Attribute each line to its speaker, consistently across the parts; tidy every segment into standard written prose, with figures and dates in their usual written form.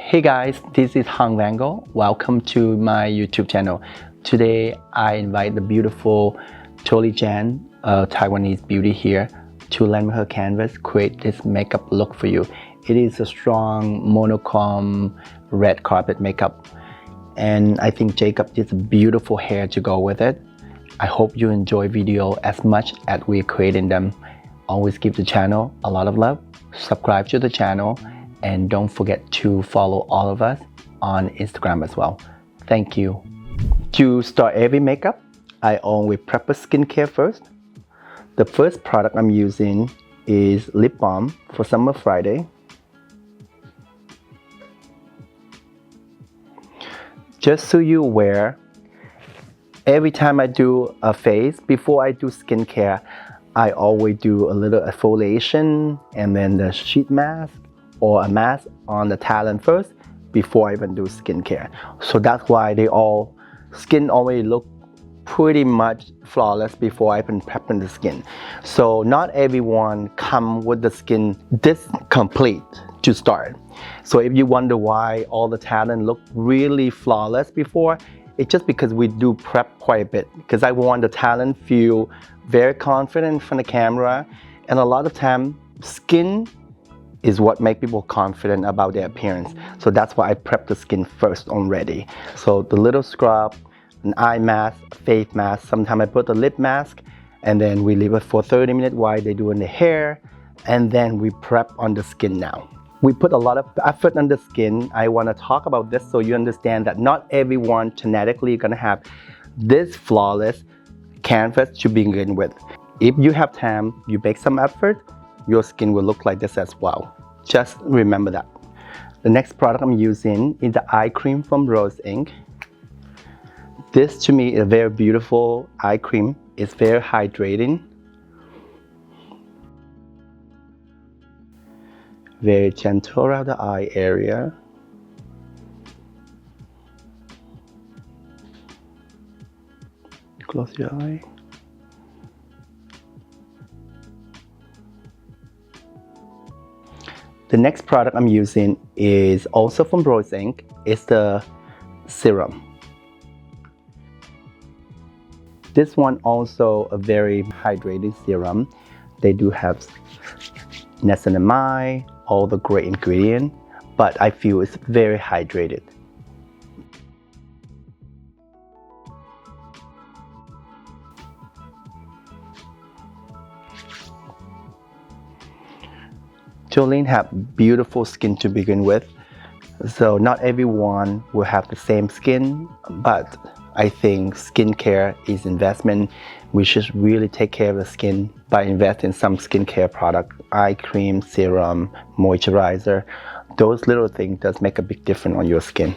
Speaker 1: Hey guys, this is Vanngo. Welcome to my YouTube channel. Today I invite the beautiful Jolie Jan, a Taiwanese beauty here, to lend me her canvas, create this makeup look for you. It is a strong monochrome red carpet makeup, and I think Jacob did a beautiful hair to go with it. I hope you enjoy video as much as we're creating them. Always give the channel a lot of love, subscribe to the channel, and don't forget to follow all of us on Instagram as well. Thank you. To start every makeup, I always prep a skincare first. The first product I'm using is lip balm for Summer Friday. Just so you're aware, every time I do a face, before I do skincare, I always do a little exfoliation and then the sheet mask or a mask on the talent first before I even do skincare. So that's why skin always look pretty much flawless before I even prep the skin. So not everyone come with the skin this complete to start. So if you wonder why all the talent look really flawless before, it's just because we do prep quite a bit, because I want the talent feel very confident from the camera, and a lot of time skin is what make people confident about their appearance. So that's why I prep the skin first already. So the little scrub, an eye mask, a face mask, sometimes I put the lip mask, and then we leave it for 30 minutes while they're doing the hair, and then we prep on the skin now. We put a lot of effort on the skin. I want to talk about this so you understand that not everyone genetically gonna have this flawless canvas to begin with. If you have time, you make some effort, your skin will look like this as well. Just remember that. The next product I'm using is the eye cream from Rose Inc. This to me is a very beautiful eye cream. It's very hydrating. Very gentle around the eye area. Close your eye. The next product I'm using is also from Rose Inc. It's the serum. This one also a very hydrating serum. They do have niacinamide, all the great ingredients, but I feel it's very hydrated. Jolene have beautiful skin to begin with, so not everyone will have the same skin, but I think skincare is investment. We should really take care of the skin by investing in some skincare product, eye cream, serum, moisturizer. Those little things does make a big difference on your skin.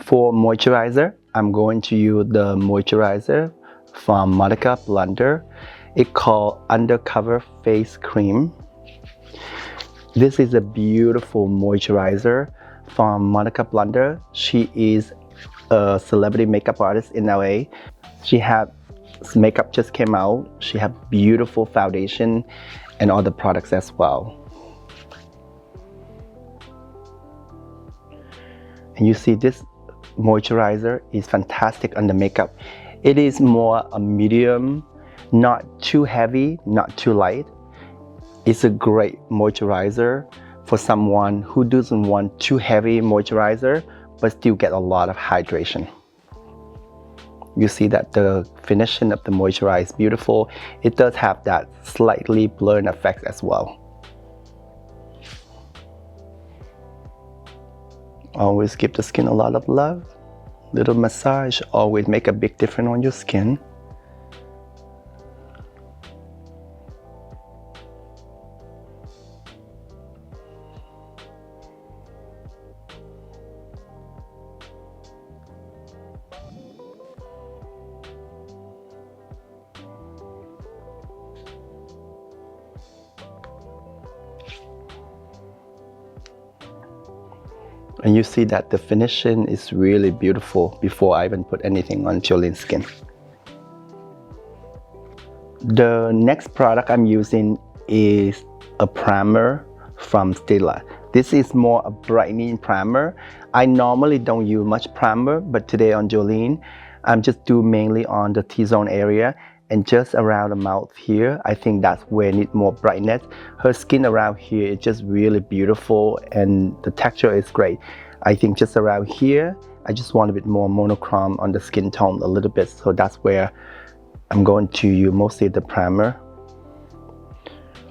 Speaker 1: For moisturizer, I'm going to use the moisturizer from Monica Blunder. It's called Undercover Face Cream. This is a beautiful moisturizer from Monica Blunder. She is a celebrity makeup artist in LA. She had makeup just came out. She has beautiful foundation and other products as well. And you see this moisturizer is fantastic on the makeup. It is more a medium, not too heavy, not too light. It's a great moisturizer for someone who doesn't want too heavy moisturizer but still get a lot of hydration. You see that the finishing of the moisturizer is beautiful. It does have that slightly blurring effect as well. Always give the skin a lot of love. Little massage always make a big difference on your skin. And you see that the finishing is really beautiful before I even put anything on Jolene's skin. The next product I'm using is a primer from Stila. This is more a brightening primer. I normally don't use much primer, but today on Jolene, I'm just do mainly on the T-zone area and just around the mouth here. I think that's where it needs more brightness. Her skin around here is just really beautiful and the texture is great. I think just around here, I just want a bit more monochrome on the skin tone a little bit. So that's where I'm going to use mostly the primer.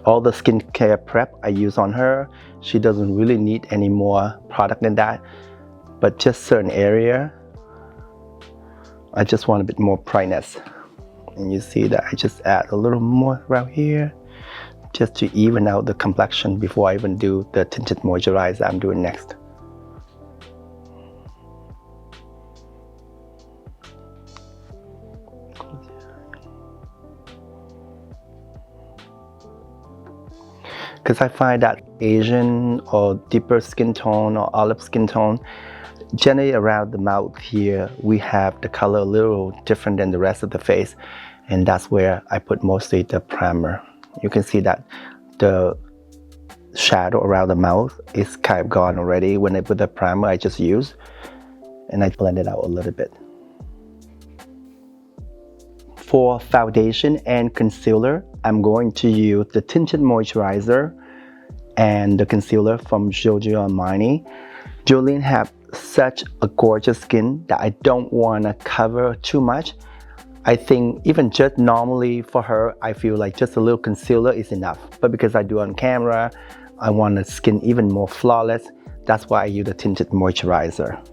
Speaker 1: All the skincare prep I use on her, she doesn't really need any more product than that, but just certain area, I just want a bit more brightness. And you see that I just add a little more around here, just to even out the complexion before I even do the tinted moisturizer I'm doing next. Because I find that Asian or deeper skin tone or olive skin tone, generally around the mouth here, we have the color a little different than the rest of the face. And that's where I put mostly the primer. You can see that the shadow around the mouth is kind of gone already. When I put the primer I just used, and I blend it out a little bit. For foundation and concealer, I'm going to use the tinted moisturizer and the concealer from Giorgio Armani. Jolene have such a gorgeous skin that I don't want to cover too much. I think even just normally for her, I feel like just a little concealer is enough. But because I do on camera, I want the skin even more flawless. That's why I use the tinted moisturizer.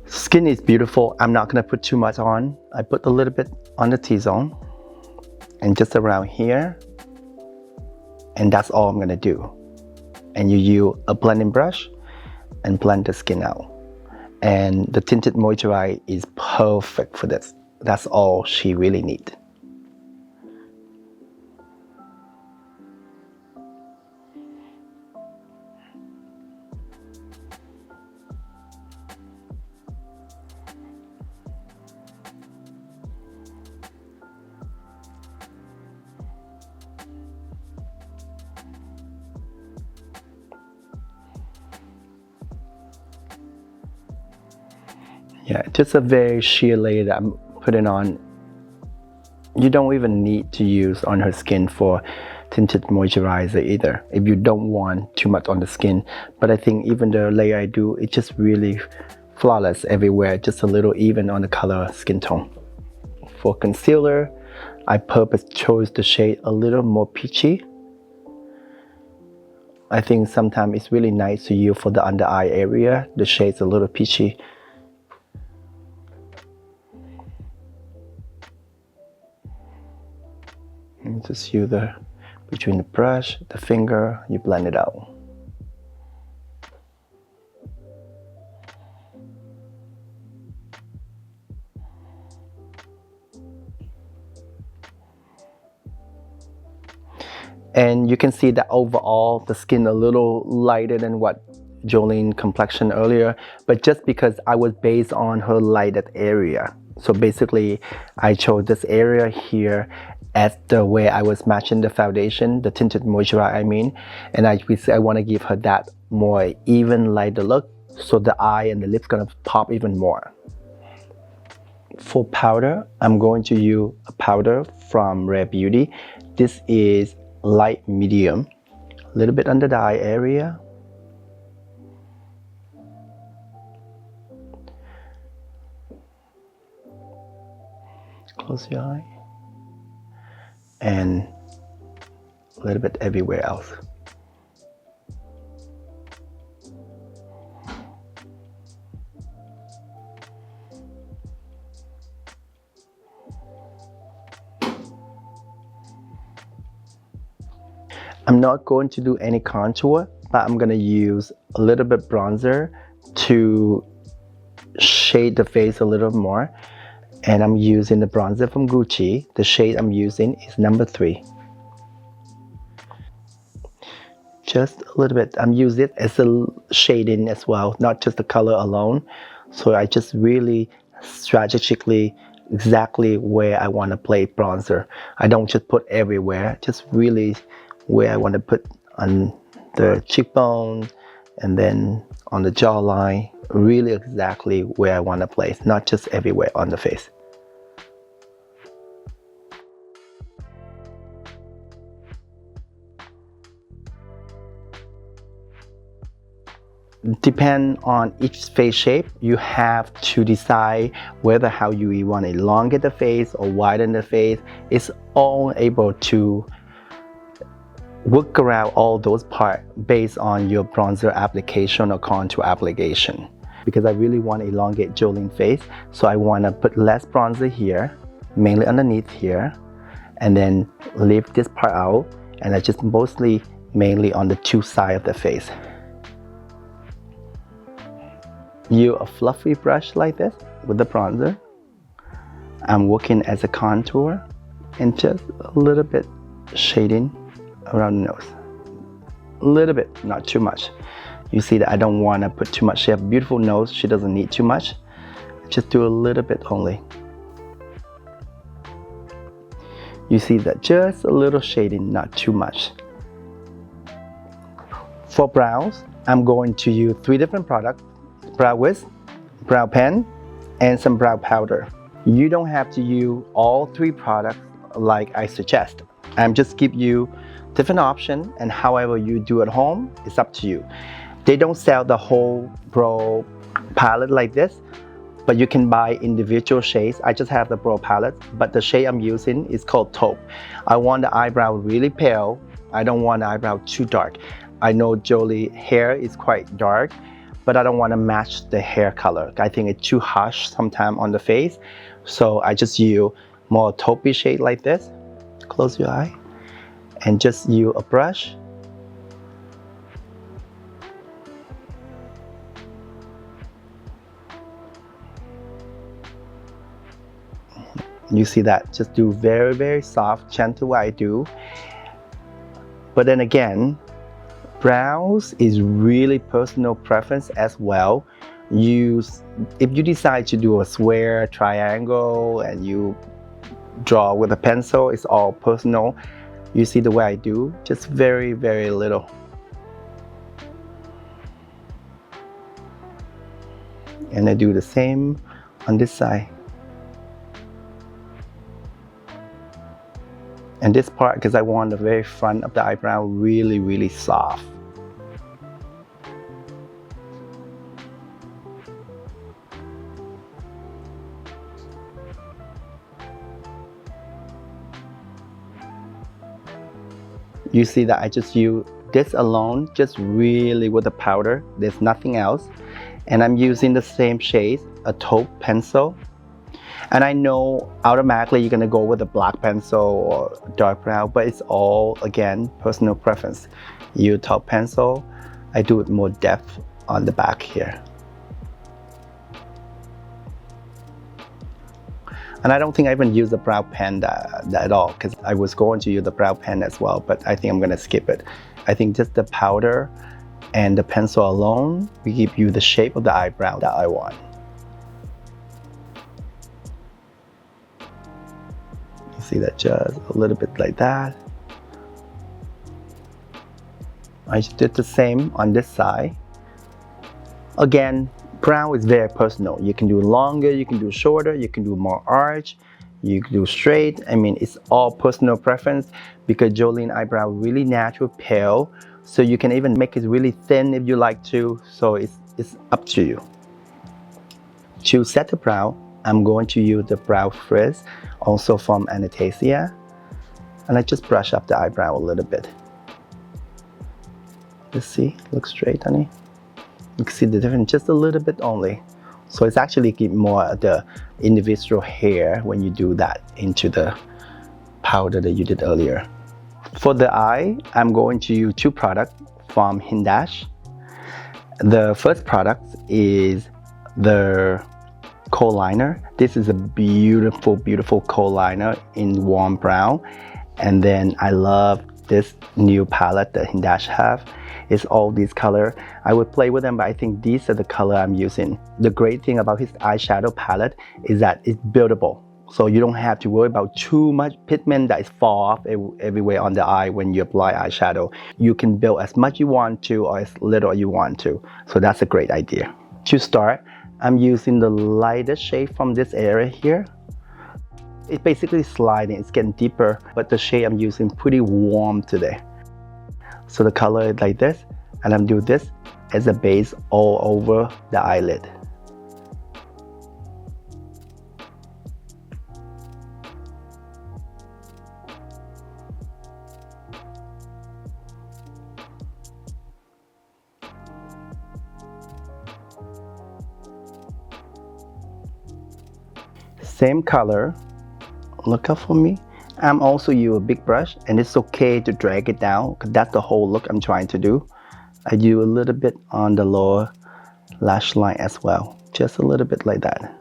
Speaker 1: Skin is beautiful. I'm not gonna put too much on. I put a little bit on the T-zone and just around here. And that's all I'm gonna do. And you use a blending brush and blend the skin out. And the tinted moisturizer is perfect for this. That's all she really needs. Yeah, just a very sheer layer that I'm putting on. You don't even need to use on her skin for tinted moisturizer either, if you don't want too much on the skin. But I think even the layer I do, it's just really flawless everywhere, just a little even on the color skin tone. For concealer, I purposely chose the shade a little more peachy. I think sometimes it's really nice to use for the under eye area. The shade's a little peachy. And just use between the brush, the finger, you blend it out. And you can see that overall the skin a little lighter than what Jolene complexion earlier, but just because I was based on her lighted area. So basically I chose this area here as the way I was matching the foundation, the tinted moisturizer I mean, and I want to give her that more even lighter look, so the eye and the lips gonna pop even more. For powder, I'm going to use a powder from Rare Beauty. This is light medium, a little bit under the eye area. Close your eye. And a little bit everywhere else. I'm not going to do any contour, but I'm gonna use a little bit bronzer to shade the face a little more. And I'm using the bronzer from Gucci. The shade I'm using is number 3. Just a little bit. I'm using it as a shading as well, not just the color alone. So I just really strategically exactly where I want to play bronzer. I don't just put everywhere, just really where I want to put on the cheekbone, and then on the jawline, really exactly where I want to place, not just everywhere on the face. Depend on each face shape, you have to decide whether how you want to elongate the face or widen the face. It's all able to work around all those parts based on your bronzer application or contour application. Because I really want to elongate Jolene's face, so I want to put less bronzer here, mainly underneath here, and then leave this part out, and I just mostly mainly on the two sides of the face. Use a fluffy brush like this with the bronzer. I'm working as a contour and just a little bit shading around the nose. A little bit, not too much. You see that I don't want to put too much. She has a beautiful nose, she doesn't need too much. Just do a little bit only. You see that just a little shading, not too much. For brows, I'm going to use 3 different products. Brow wiz, brow pen, and some brow powder. You don't have to use all 3 products like I suggest. I'm just give you different options, and however you do at home, it's up to you. They don't sell the whole brow palette like this, but you can buy individual shades. I just have the brow palette, but the shade I'm using is called taupe. I want the eyebrow really pale. I don't want the eyebrow too dark. I know Jolie's hair is quite dark, but I don't want to match the hair color. I think it's too harsh sometimes on the face. So I just use more taupey shade like this. Close your eye and just use a brush. You see that? Just do very, very soft, gentle what I do. But then again, brows is really personal preference as well. If you decide to do a square, triangle, and you draw with a pencil, it's all personal. You see the way I do, just very, very little. And I do the same on this side. And this part, because I want the very front of the eyebrow really, really soft. You see that I just use this alone, just really with the powder. There's nothing else. And I'm using the same shade, a taupe pencil. And I know automatically you're gonna go with a black pencil or dark brown, but it's all, again, personal preference. Use taupe pencil. I do it more depth on the back here. And I don't think I even use the brow pen at all, because I was going to use the brow pen as well, but I think I'm gonna skip it. I think just the powder and the pencil alone will give you the shape of the eyebrow that I want. You see that, just a little bit like that. I just did the same on this side. Again, brow is very personal. You can do longer, you can do shorter, you can do more arch, you can do straight. I mean, it's all personal preference, because Jolene's eyebrow really natural, pale, so you can even make it really thin if you like to. So it's up to you. To set the brow, I'm going to use the brow frizz, also from Anastasia, and I just brush up the eyebrow a little bit. Let's see, look straight, honey. You can see the difference just a little bit only. So it's actually give more the individual hair when you do that into the powder that you did earlier. For the eye, I'm going to use 2 products from Hindash. The first product is the kohl liner. This is a beautiful, beautiful kohl liner in warm brown. And then I love this new palette that Hindash have. It's all these color. I would play with them, but I think these are the color I'm using. The great thing about his eyeshadow palette is that it's buildable. So you don't have to worry about too much pigment that is fall off everywhere on the eye when you apply eyeshadow. You can build as much you want to or as little you want to. So that's a great idea. To start, I'm using the lightest shade from this area here. It's basically sliding, it's getting deeper, but the shade I'm using pretty warm today. So the color is like this, and I'm doing this as a base all over the eyelid. Same color, look out for me. I'm also use a big brush, and it's okay to drag it down because that's the whole look I'm trying to do. I do a little bit on the lower lash line as well, just a little bit like that.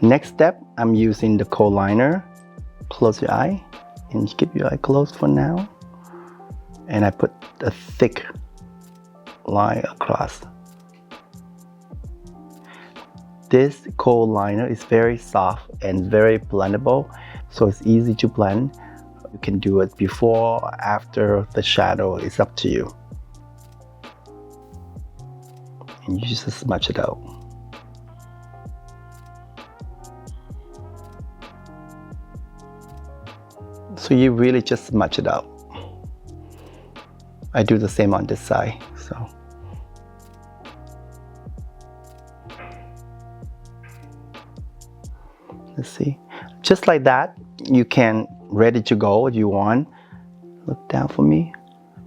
Speaker 1: Next step, I'm using the coal liner. Close your eye and keep your eye closed for now. And I put a thick line across. This coal liner is very soft and very blendable, so it's easy to blend. You can do it before or after the shadow, it's up to you. And you just smudge it out. So you really just smudge it out. I do the same on this side, so. Let's see. Just like that, you can ready to go if you want. Look down for me.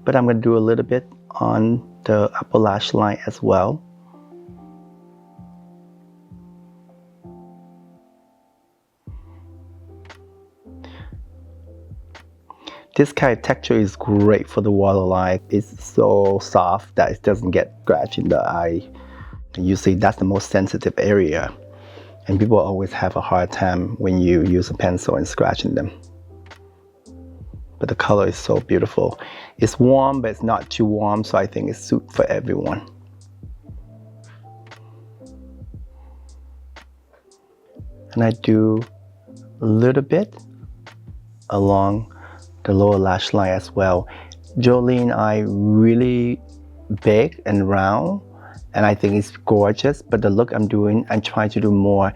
Speaker 1: But I'm gonna do a little bit on the upper lash line as well. This kind of texture is great for the waterline. It's so soft that it doesn't get scratched in the eye. And you see that's the most sensitive area. And people always have a hard time when you use a pencil and scratching them. But the color is so beautiful. It's warm, but it's not too warm, so I think it's suit for everyone. And I do a little bit along the lower lash line as well. Jolene eye really big and round, and I think it's gorgeous, but the look I'm doing, I'm trying to do more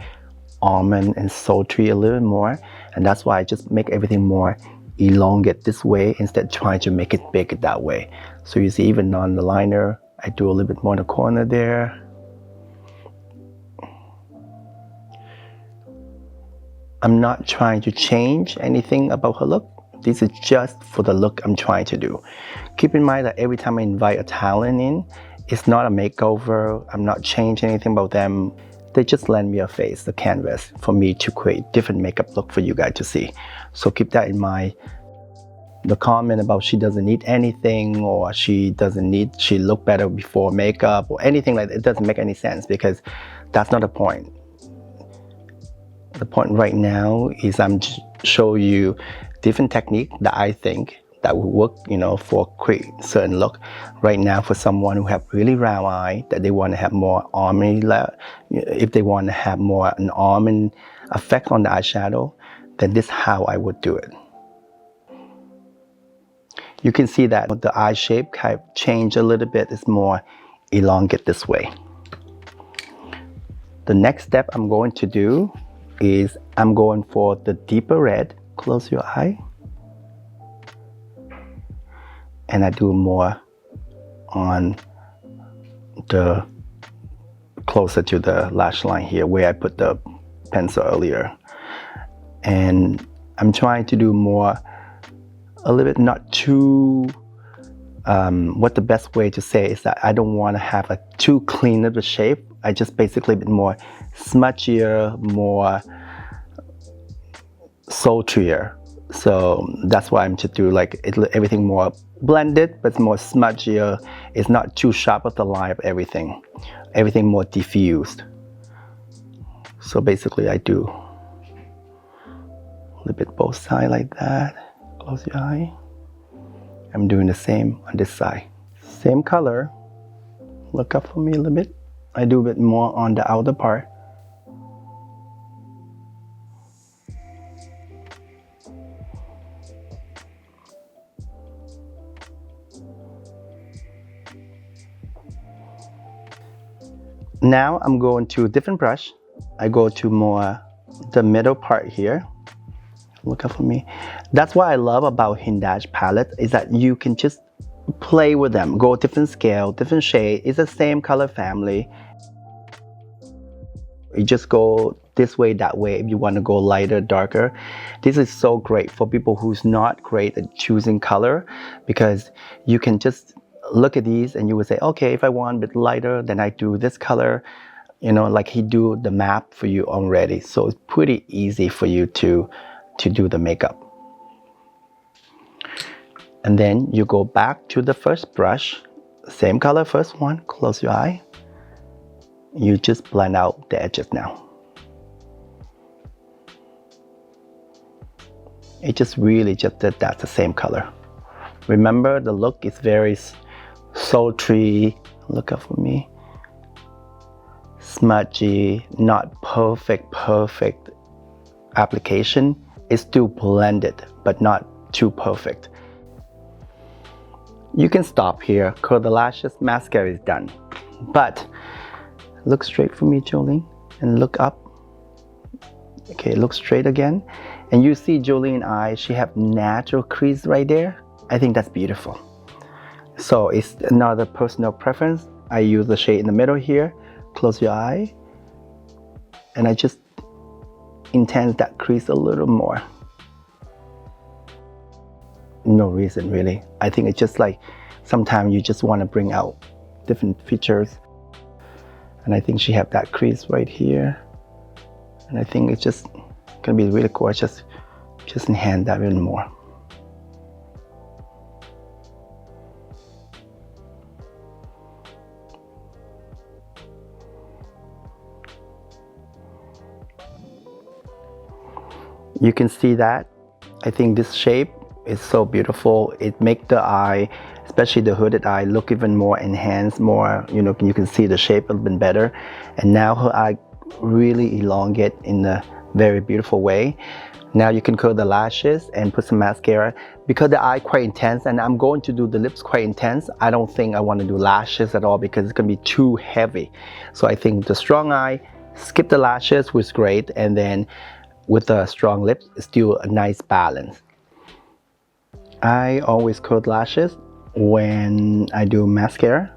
Speaker 1: almond and sultry a little more, and that's why I just make everything more elongate this way instead of trying to make it big that way. So you see, even on the liner, I do a little bit more in the corner there. I'm not trying to change anything about her look. This is just for the look I'm trying to do. Keep in mind that every time I invite a talent in, it's not a makeover. I'm not changing anything about them. They just lend me a face, the canvas, for me to create different makeup look for you guys to see. So keep that in mind. The comment about she doesn't need anything, or she look better before makeup, or anything like that, it doesn't make any sense, because that's not the point. The point right now is I'm show you different technique that I think that will work, for create certain look. Right now, for someone who have really round eye, that they want to have more almond, if they want to have more an almond effect on the eyeshadow, then this is how I would do it. You can see that the eye shape kind of change a little bit. It's more elongate this way. The next step I'm going to do is I'm going for the deeper red. Close your eye. And I do more on the closer to the lash line here where I put the pencil earlier. And I'm trying to do more, a little bit not too, what the best way to say is that I don't want to have a too clean of a shape. I just basically a bit more smudgier, more sultrier. So that's why I'm to do like everything more blended, but more smudgier. It's not too sharp of the line of everything. Everything more diffused. So basically I do a little bit both sides like that. Close your eye. I'm doing the same on this side. Same color, Look up for me a little bit. I do a bit more on the outer part. Now I'm going to a different brush. I go to more the middle part here. Look up for me. That's what I love about Hindaj palette, is that you can just play with them, go different scale, different shade. It's the same color family. You just go this way, that way if you want to go lighter, darker. This is so great for people who's not great at choosing color, because you can just look at these and you would say, okay, if I want a bit lighter, then I do this color. You know, like he do the map for you already. So it's pretty easy for you to do the makeup. And then you go back to the first brush, same color, first one, close your eye. You just blend out the edges now. It just really just that that's the same color. Remember, the look is very sultry. Look up for me. Smudgy, not perfect application. It's still blended, but not too perfect. You can stop here, curl the lashes, mascara is done. But look straight for me, Jolene, and look up. Okay, look straight again. And you see Jolene's eye, she have natural crease right there. I think that's beautiful. So it's another personal preference. I use the shade in the middle here. Close your eye. And I just intense that crease a little more. No reason really. I think it's just like sometimes you just want to bring out different features. And I think she have that crease right here. And I think it's just gonna be really gorgeous. Just enhance that even more. You can see that. I think this shape is so beautiful. It makes the eye, especially the hooded eye, look even more enhanced, more, you know, you can see the shape a little bit better. And now her eye really elongate in a very beautiful way. Now you can curl the lashes and put some mascara. Because the eye quite intense and I'm going to do the lips quite intense, I don't think I want to do lashes at all because it's going to be too heavy. So I think the strong eye, skip the lashes, was great, and then with the strong lips, it's still a nice balance. I always curl lashes when I do mascara.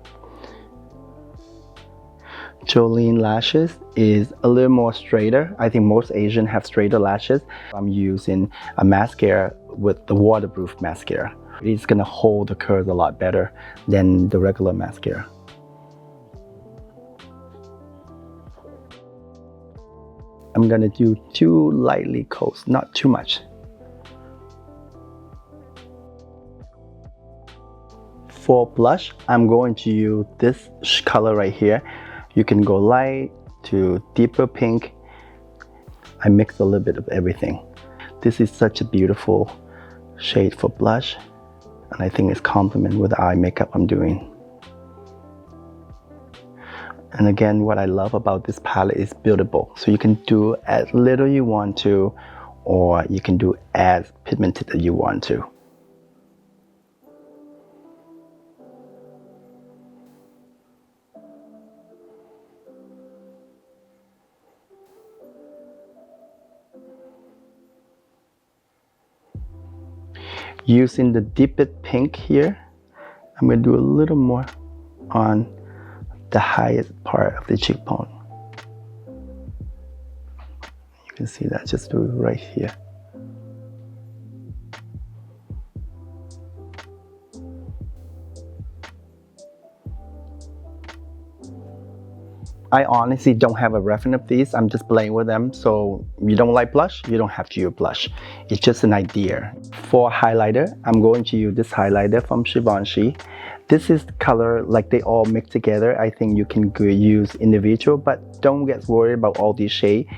Speaker 1: Jolene lashes is a little more straighter. I think most Asian have straighter lashes. I'm using a mascara with the waterproof mascara. It's gonna hold the curves a lot better than the regular mascara. I'm gonna do two lightly coats, not too much. For blush, I'm going to use this color right here. You can go light to deeper pink. I mix a little bit of everything. This is such a beautiful shade for blush, and I think it's complement with the eye makeup I'm doing. And again, what I love about this palette is buildable. So you can do as little you want to, or you can do as pigmented as you want to. Using the deepest pink here, I'm going to do a little more on the highest part of the cheekbone. You can see that, just do it right here. I honestly don't have a reference of these. I'm just playing with them. So you don't like blush, you don't have to use blush. It's just an idea. For highlighter, I'm going to use this highlighter from Givenchy. This is the color like they all mix together. I think you can use individual, but don't get worried about all these shades.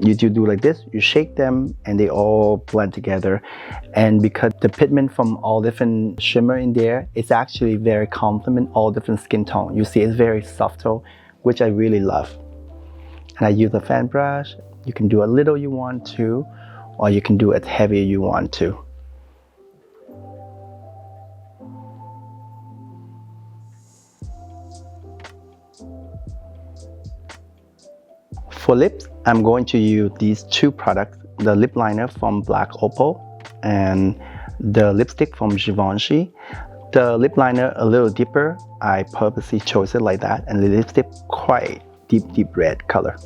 Speaker 1: You do like this, you shake them and they all blend together. And because the pigment from all different shimmer in there, it's actually very complement all different skin tone. You see it's very subtle, which I really love. And I use a fan brush. You can do a little you want to, or you can do as heavy you want to. For lips, I'm going to use these two products, the lip liner from Black Opal and the lipstick from Givenchy. The lip liner a little deeper, I purposely chose it like that, and the lipstick quite deep red color.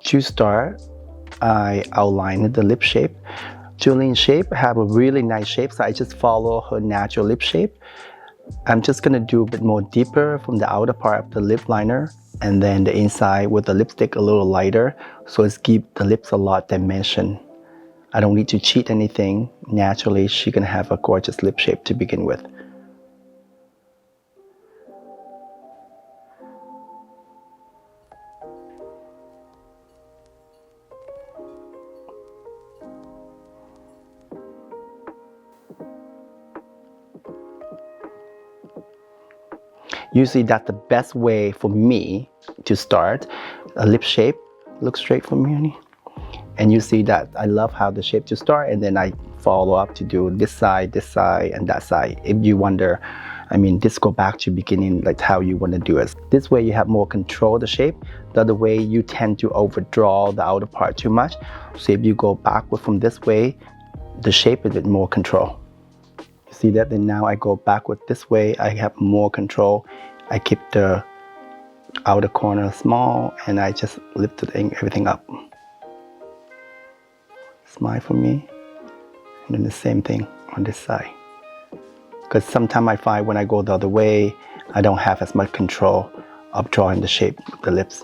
Speaker 1: To start, I outlined the lip shape. Julien's shape have a really nice shape, so I just follow her natural lip shape. I'm just gonna do a bit more deeper from the outer part of the lip liner, and then the inside with the lipstick a little lighter, so it's give the lips a lot dimension. I don't need to cheat anything. Naturally, she can have a gorgeous lip shape to begin with. Usually that's the best way for me to start. A lip shape, look straight for me, honey. And you see that I love how the shape to start, and then I follow up to do this side, and that side. If you wonder, I mean, this go back to beginning, like how you want to do it. This way you have more control of the shape. The other way you tend to overdraw the outer part too much. So if you go backward from this way, the shape is a bit more control. You see that? Then now I go backward this way, I have more control. I keep the outer corner small, and I just lift everything up. Smile for me, and then the same thing on this side. Because sometimes I find when I go the other way, I don't have as much control of drawing the shape of the lips.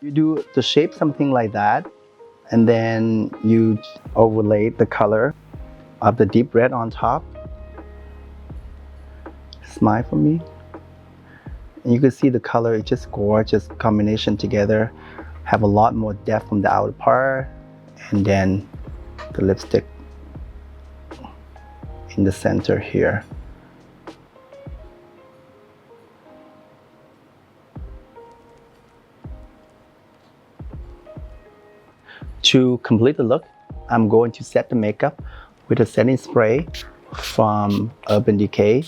Speaker 1: You do the shape something like that, and then you overlay the color of the deep red on top. Smile for me. And you can see the color is just gorgeous combination together. Have a lot more depth from the outer part, and then the lipstick in the center here. To complete the look, I'm going to set the makeup with a setting spray from Urban Decay.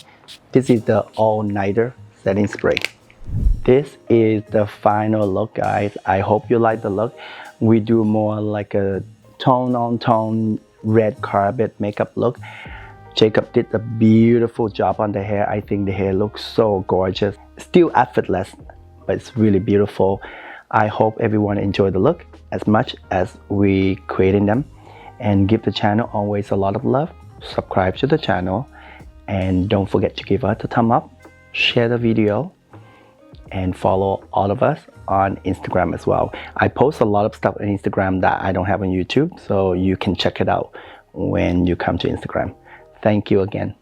Speaker 1: This is the all-nighter setting spray. This is the final look, guys. I hope you like the look. We do more like a tone-on-tone red carpet makeup look. Jacob did a beautiful job on the hair. I think the hair looks so gorgeous. Still effortless, but it's really beautiful. I hope everyone enjoyed the look as much as we creating them, and give the channel always a lot of love. Subscribe to the channel, and don't forget to give us a thumb up, share the video, and follow all of us on Instagram as well. I post a lot of stuff on Instagram that I don't have on YouTube, so you can check it out when you come to Instagram. Thank you again.